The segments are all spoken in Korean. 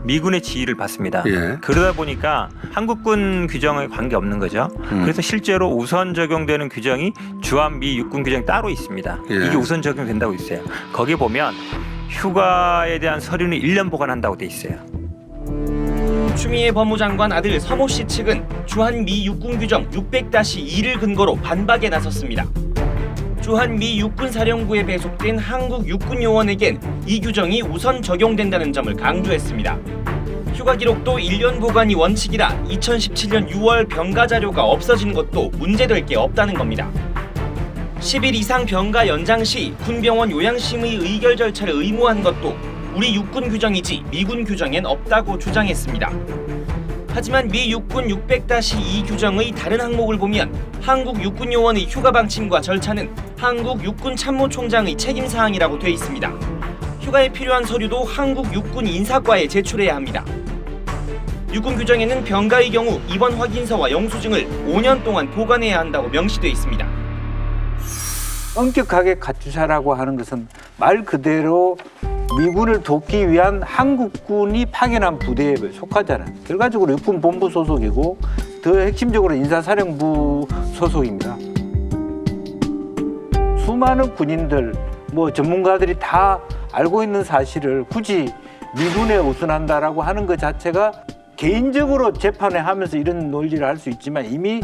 미군의 지휘를 받습니다. 예. 그러다 보니까 한국군 규정에 관계없는 거죠. 그래서 실제로 우선 적용되는 규정이 주한미 육군 규정이 따로 있습니다. 예. 이게 우선 적용된다고 있어요. 거기 보면 휴가에 대한 서류는 1년 보관한다고 돼 있어요. 추미애 법무장관 아들 서모 씨 측은 주한미 육군 규정 600-2를 근거로 반박에 나섰습니다. 주한미 육군사령부에 배속된 한국 육군요원에겐 이 규정이 우선 적용된다는 점을 강조했습니다. 휴가 기록도 1년 보관이 원칙이라 2017년 6월 병가 자료가 없어진 것도 문제될 게 없다는 겁니다. 10일 이상 병가 연장 시 군병원 요양심의 의결 절차를 의무한 것도 우리 육군 규정이지 미군 규정엔 없다고 주장했습니다. 하지만 미 육군 600-2 규정의 다른 항목을 보면 한국 육군요원의 휴가 방침과 절차는 한국 육군참모총장의 책임사항이라고 돼 있습니다. 휴가에 필요한 서류도 한국 육군 인사과에 제출해야 합니다. 육군 규정에는 병가의 경우 입원 확인서와 영수증을 5년 동안 보관해야 한다고 명시돼 있습니다. 엄격하게 가투샤라고 하는 것은 말 그대로 미군을 돕기 위한 한국군이 파견한 부대에 속하잖아요. 결과적으로 육군 본부 소속이고 더 핵심적으로 인사사령부 소속입니다. 수많은 군인들, 전문가들이 다 알고 있는 사실을 굳이 미군에 우선한다라고 하는 것 자체가 개인적으로 재판을 하면서 이런 논리를 할 수 있지만 이미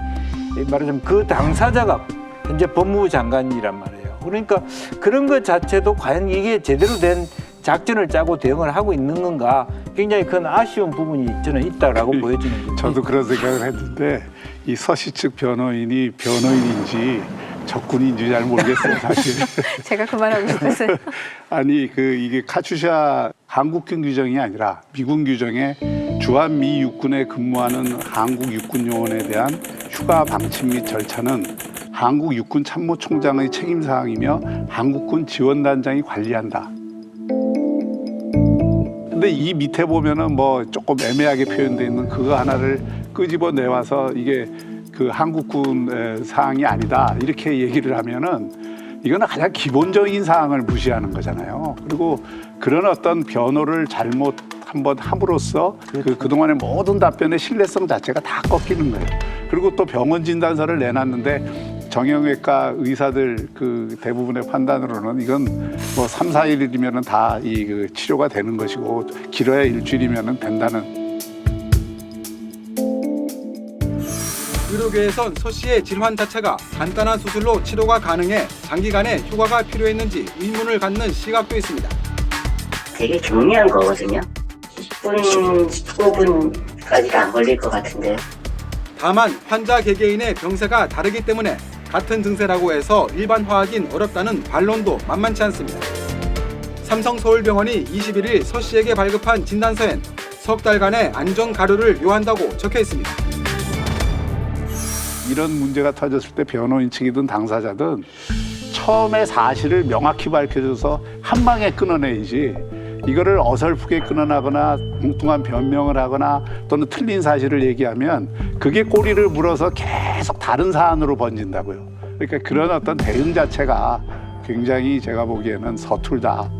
말하자면 그 당사자가 현재 법무부 장관이란 말이에요. 그러니까 그런 것 자체도 과연 이게 제대로 된 작전을 짜고 대응을 하고 있는 건가 굉장히 큰 아쉬운 부분이 저는 있다라고 보여지는 거죠. 저도 그런 생각을 했는데 이 서씨 측 변호인이 변호인인지 적군인지 잘 모르겠어요, 사실. 제가 그 말하고 싶었어요. 아니 이게 카투샤 한국군 규정이 아니라 미군 규정에 주한미 육군에 근무하는 한국 육군요원에 대한 휴가 방침 및 절차는 한국 육군 참모총장의 책임 사항이며 한국군 지원단장이 관리한다. 근데 이 밑에 보면은 조금 애매하게 표현되어 있는 그거 하나를 끄집어 내와서 이게 그 한국군 사항이 아니다 이렇게 얘기를 하면은 이거는 가장 기본적인 사항을 무시하는 거잖아요. 그리고 그런 어떤 변호를 잘못 한번 함으로써 그동안의 모든 답변의 신뢰성 자체가 다 꺾이는 거예요. 그리고 또 병원 진단서를 내놨는데 정형외과 의사들 그 대부분의 판단으로는 이건 3, 4일이면은 다 이 치료가 되는 것이고 길어야 일주일이면은 된다는. 의료계에선 서 씨의 질환 자체가 간단한 수술로 치료가 가능해 장기간의 휴가가 필요했는지 의문을 갖는 시각도 있습니다. 되게 경미한 거거든요. 10분, 15분까지도 안 걸릴 것 같은데. 다만 환자 개개인의 병세가 다르기 때문에 같은 증세라고 해서 일반화하긴 어렵다는 반론도 만만치 않습니다. 삼성서울병원이 21일 서 씨에게 발급한 진단서엔 석 달간의 안전 가료를 요한다고 적혀 있습니다. 이런 문제가 터졌을 때 변호인 측이든 당사자든 처음에 사실을 명확히 밝혀줘서 한 방에 끊어내야지 이거를 어설프게 끊어나거나 엉뚱한 변명을 하거나 또는 틀린 사실을 얘기하면 그게 꼬리를 물어서 계속 다른 사안으로 번진다고요. 그러니까 그런 어떤 대응 자체가 굉장히 제가 보기에는 서툴다.